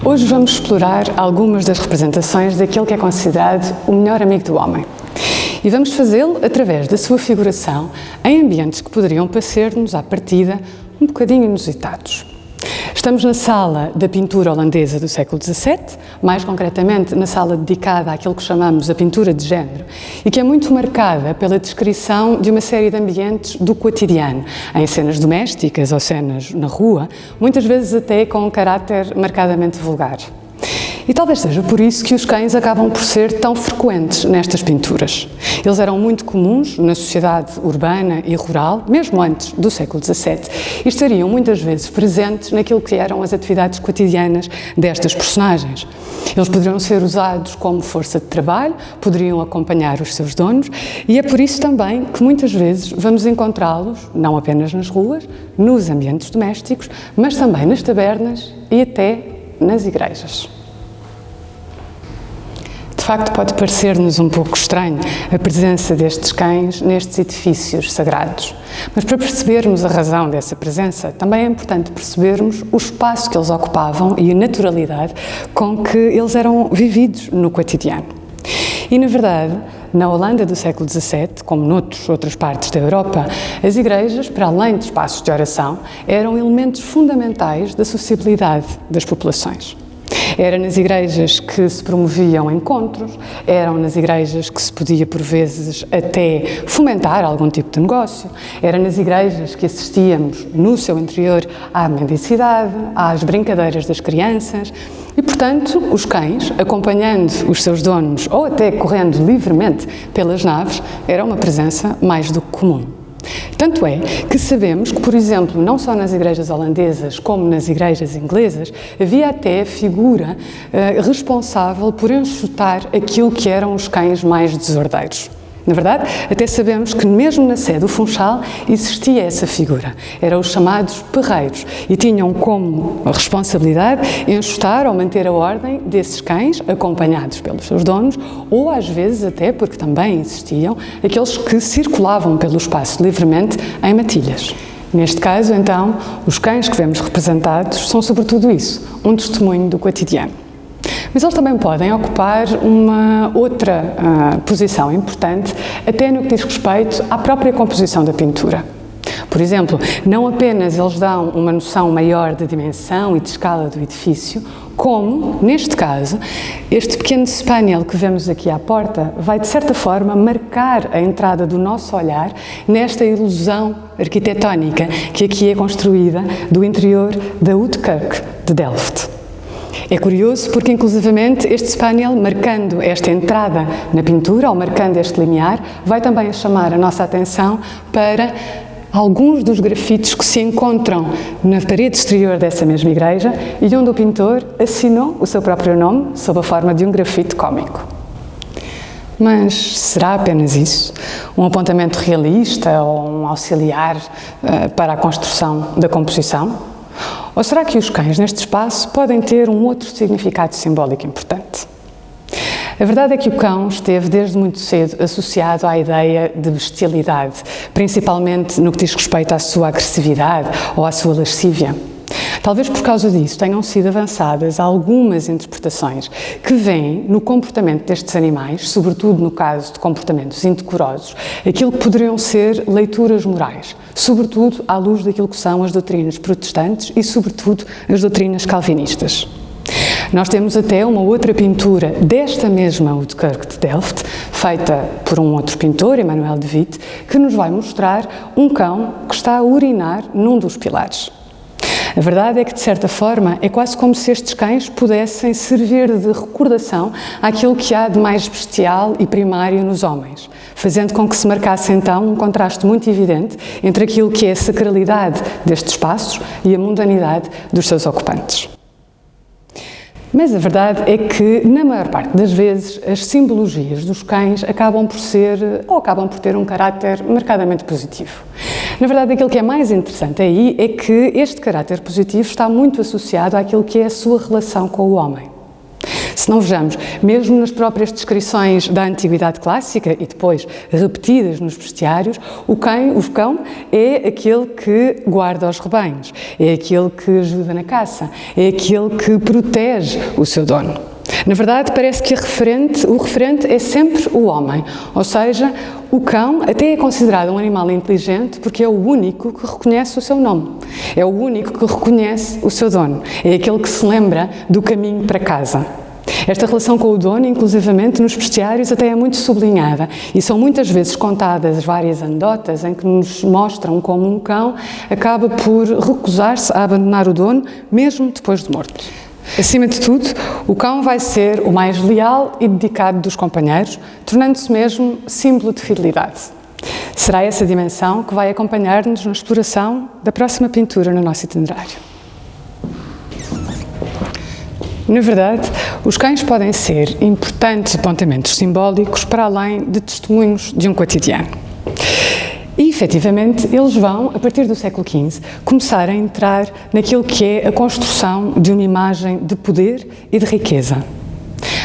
Hoje vamos explorar algumas das representações daquele que é considerado o melhor amigo do homem. E vamos fazê-lo através da sua figuração em ambientes que poderiam parecer-nos, à partida, um bocadinho inusitados. Estamos na sala da pintura holandesa do século XVII, mais concretamente na sala dedicada àquilo que chamamos a pintura de género, e que é muito marcada pela descrição de uma série de ambientes do cotidiano, em cenas domésticas ou cenas na rua, muitas vezes até com um caráter marcadamente vulgar. E talvez seja por isso que os cães acabam por ser tão frequentes nestas pinturas. Eles eram muito comuns na sociedade urbana e rural, mesmo antes do século XVII, e estariam muitas vezes presentes naquilo que eram as atividades cotidianas destas personagens. Eles poderiam ser usados como força de trabalho, poderiam acompanhar os seus donos, e é por isso também que muitas vezes vamos encontrá-los, não apenas nas ruas, nos ambientes domésticos, mas também nas tabernas e até nas igrejas. De facto, pode parecer-nos um pouco estranho a presença destes cães nestes edifícios sagrados. Mas para percebermos a razão dessa presença, também é importante percebermos o espaço que eles ocupavam e a naturalidade com que eles eram vividos no cotidiano. E, na verdade, na Holanda do século XVII, como noutras partes da Europa, as igrejas, para além de espaços de oração, eram elementos fundamentais da sociabilidade das populações. Era nas igrejas que se promoviam encontros, eram nas igrejas que se podia, por vezes, até fomentar algum tipo de negócio, era nas igrejas que assistíamos, no seu interior, à mendicidade, às brincadeiras das crianças e, portanto, os cães, acompanhando os seus donos ou até correndo livremente pelas naves, era uma presença mais do que comum. Tanto é que sabemos que, por exemplo, não só nas igrejas holandesas como nas igrejas inglesas, havia até a figura responsável por enxotar aquilo que eram os cães mais desordeiros. Na verdade, até sabemos que mesmo na Sé do Funchal existia essa figura. Eram os chamados perreiros e tinham como responsabilidade enxotar ou manter a ordem desses cães, acompanhados pelos seus donos, ou às vezes até, porque também existiam, aqueles que circulavam pelo espaço livremente em matilhas. Neste caso, então, os cães que vemos representados são sobretudo isso, um testemunho do cotidiano. Mas eles também podem ocupar uma outra posição importante, até no que diz respeito à própria composição da pintura. Por exemplo, não apenas eles dão uma noção maior da dimensão e de escala do edifício, como, neste caso, este pequeno spaniel que vemos aqui à porta vai, de certa forma, marcar a entrada do nosso olhar nesta ilusão arquitetónica que aqui é construída do interior da Oude-Kerk de Delft. É curioso porque, inclusivamente, este spaniel, marcando esta entrada na pintura, ou marcando este limiar, vai também chamar a nossa atenção para alguns dos grafites que se encontram na parede exterior dessa mesma igreja e onde o pintor assinou o seu próprio nome sob a forma de um grafite cómico. Mas será apenas isso? Um apontamento realista ou um auxiliar para a construção da composição? Ou será que os cães neste espaço podem ter um outro significado simbólico importante? A verdade é que o cão esteve desde muito cedo associado à ideia de bestialidade, principalmente no que diz respeito à sua agressividade ou à sua lascívia. Talvez por causa disso tenham sido avançadas algumas interpretações que veem no comportamento destes animais, sobretudo no caso de comportamentos indecorosos, aquilo que poderiam ser leituras morais, sobretudo à luz daquilo que são as doutrinas protestantes e, sobretudo, as doutrinas calvinistas. Nós temos até uma outra pintura desta mesma Oude-Kerk de Delft, feita por um outro pintor, Emmanuel de Witt, que nos vai mostrar um cão que está a urinar num dos pilares. A verdade é que, de certa forma, é quase como se estes cães pudessem servir de recordação àquilo que há de mais bestial e primário nos homens, fazendo com que se marcasse então um contraste muito evidente entre aquilo que é a sacralidade destes espaços e a mundanidade dos seus ocupantes. Mas a verdade é que, na maior parte das vezes, as simbologias dos cães acabam por ter um caráter marcadamente positivo. Na verdade, aquilo que é mais interessante aí é que este caráter positivo está muito associado àquilo que é a sua relação com o homem. Se não vejamos, mesmo nas próprias descrições da Antiguidade Clássica e depois repetidas nos bestiários, o cão é aquele que guarda os rebanhos, é aquele que ajuda na caça, é aquele que protege o seu dono. Na verdade, parece que o referente é sempre o homem, ou seja, o cão até é considerado um animal inteligente porque é o único que reconhece o seu nome, é o único que reconhece o seu dono, é aquele que se lembra do caminho para casa. Esta relação com o dono, inclusivamente nos bestiários, até é muito sublinhada e são muitas vezes contadas várias anedotas em que nos mostram como um cão acaba por recusar-se a abandonar o dono mesmo depois de morto. Acima de tudo, o cão vai ser o mais leal e dedicado dos companheiros, tornando-se mesmo símbolo de fidelidade. Será essa dimensão que vai acompanhar-nos na exploração da próxima pintura no nosso itinerário. Na verdade, os cães podem ser importantes apontamentos simbólicos para além de testemunhos de um cotidiano. E, efetivamente, eles vão, a partir do século XV, começar a entrar naquilo que é a construção de uma imagem de poder e de riqueza.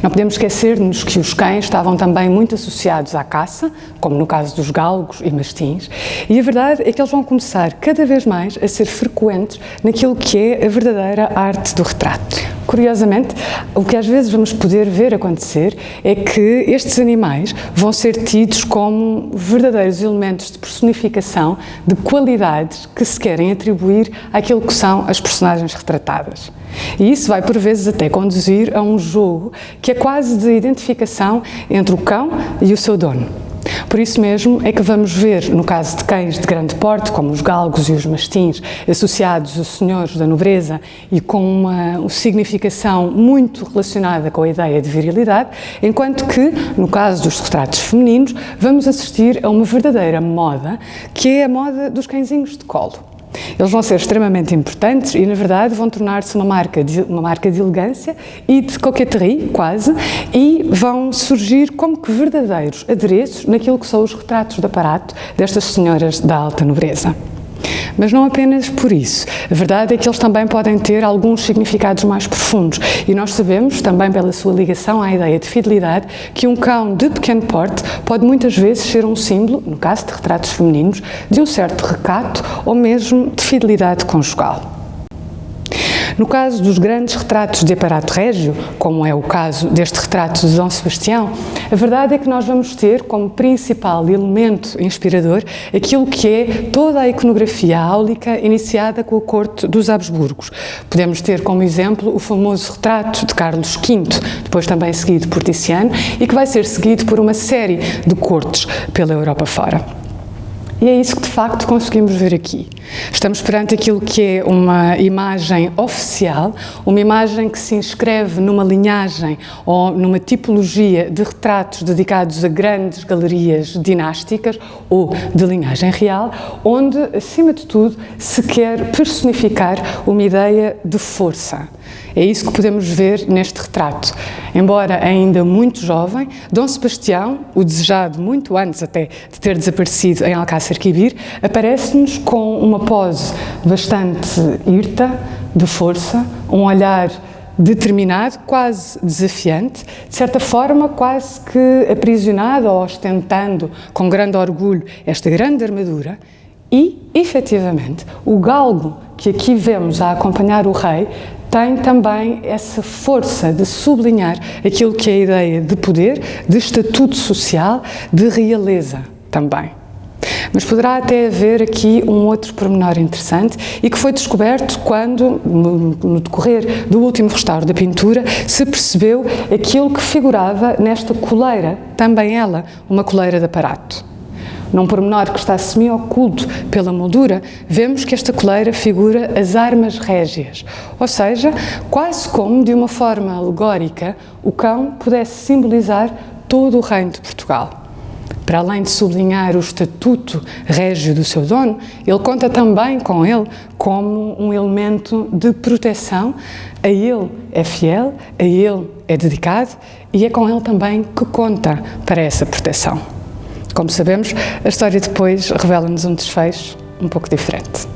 Não podemos esquecer-nos que os cães estavam também muito associados à caça, como no caso dos galgos e mastins, e a verdade é que eles vão começar cada vez mais a ser frequentes naquilo que é a verdadeira arte do retrato. Curiosamente, o que às vezes vamos poder ver acontecer é que estes animais vão ser tidos como verdadeiros elementos de personificação de qualidades que se querem atribuir àquilo que são as personagens retratadas. E isso vai, por vezes, até conduzir a um jogo que é quase de identificação entre o cão e o seu dono. Por isso mesmo é que vamos ver, no caso de cães de grande porte, como os galgos e os mastins, associados a senhores da nobreza e com uma significação muito relacionada com a ideia de virilidade, enquanto que, no caso dos retratos femininos, vamos assistir a uma verdadeira moda, que é a moda dos cãezinhos de colo. Eles vão ser extremamente importantes e, na verdade, vão tornar-se uma marca de elegância e de coqueterie, quase, e vão surgir como que verdadeiros adereços naquilo que são os retratos de aparato destas senhoras da alta nobreza. Mas não apenas por isso. A verdade é que eles também podem ter alguns significados mais profundos e nós sabemos, também pela sua ligação à ideia de fidelidade, que um cão de pequeno porte pode muitas vezes ser um símbolo, no caso de retratos femininos, de um certo recato ou mesmo de fidelidade conjugal. No caso dos grandes retratos de aparato régio, como é o caso deste retrato de Dom Sebastião, a verdade é que nós vamos ter como principal elemento inspirador aquilo que é toda a iconografia áulica iniciada com a corte dos Habsburgos. Podemos ter como exemplo o famoso retrato de Carlos V, depois também seguido por Tiziano, e que vai ser seguido por uma série de cortes pela Europa fora. E é isso que, de facto, conseguimos ver aqui. Estamos perante aquilo que é uma imagem oficial, uma imagem que se inscreve numa linhagem ou numa tipologia de retratos dedicados a grandes galerias dinásticas ou de linhagem real, onde, acima de tudo, se quer personificar uma ideia de força. É isso que podemos ver neste retrato. Embora ainda muito jovem, Dom Sebastião, o desejado muito antes até de ter desaparecido em Alcácer Quibir, aparece-nos com uma pose bastante hirta, de força, um olhar determinado, quase desafiante, de certa forma quase que aprisionado ou ostentando com grande orgulho esta grande armadura. E, efetivamente, o galgo que aqui vemos a acompanhar o rei tem também essa força de sublinhar aquilo que é a ideia de poder, de estatuto social, de realeza também. Mas poderá até haver aqui um outro pormenor interessante e que foi descoberto quando, no decorrer do último restauro da pintura, se percebeu aquilo que figurava nesta coleira, também ela, uma coleira de aparato. Num pormenor que está semi-oculto pela moldura, vemos que esta coleira figura as armas régias, ou seja, quase como, de uma forma alegórica, o cão pudesse simbolizar todo o reino de Portugal. Para além de sublinhar o estatuto régio do seu dono, ele conta também com ele como um elemento de proteção. A ele é fiel, a ele é dedicado e é com ele também que conta para essa proteção. Como sabemos, a história depois revela-nos um desfecho um pouco diferente.